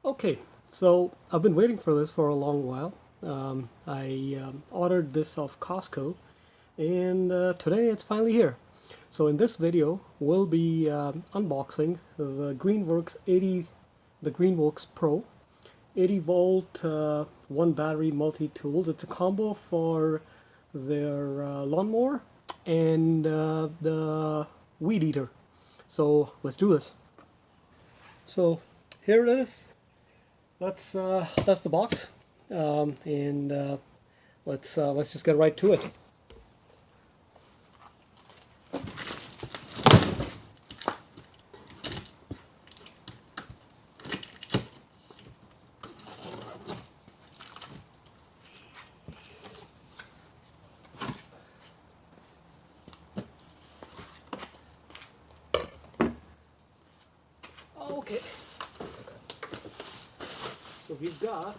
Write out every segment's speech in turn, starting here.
Okay, so I've been waiting for this for a long while. I ordered this off Costco, and today it's finally here. So in this video, we'll be unboxing the Greenworks Pro 80 volt 1 battery multi-tools. It's a combo for their lawnmower and the weed eater. So let's do this. So here it is. That's the box, and let's just get right to it. Okay. So we've got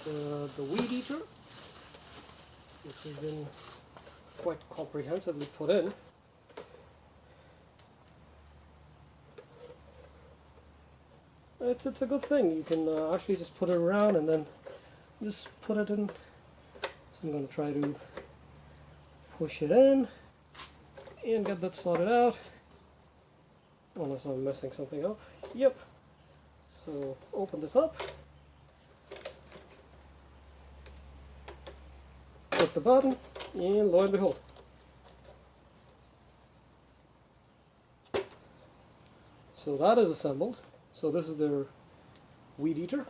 the weed eater, which has been quite comprehensively put in. It's a good thing. You can actually just put it around and then just put it in. So I'm going to try to push it in and get that sorted out. Unless I'm messing something up. Yep. So open this up. Click the button, and lo and behold. So that is assembled. So this is their weed eater.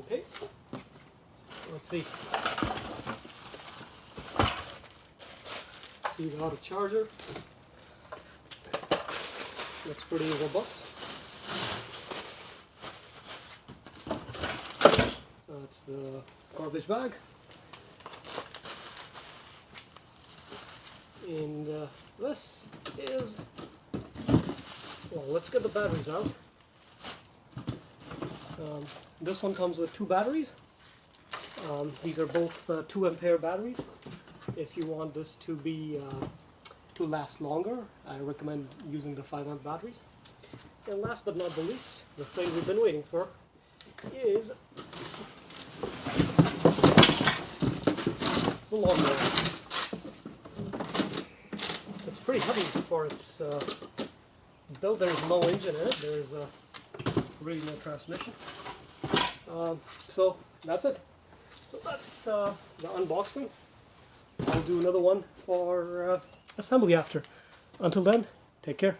Okay. Let's see. So you got a charger. Looks pretty robust. That's the garbage bag. And this is, well, let's get the batteries out. This one comes with 2 batteries. These are both 2 ampere batteries. If you want this to be to last longer, I recommend using the 5 amp batteries. And last but not the least, the thing we've been waiting for is the lawnmower. It's pretty heavy for its build. There's no engine in it. There's really no transmission. So that's it. So that's the unboxing. I'll do another one for assembly after. Until then, take care.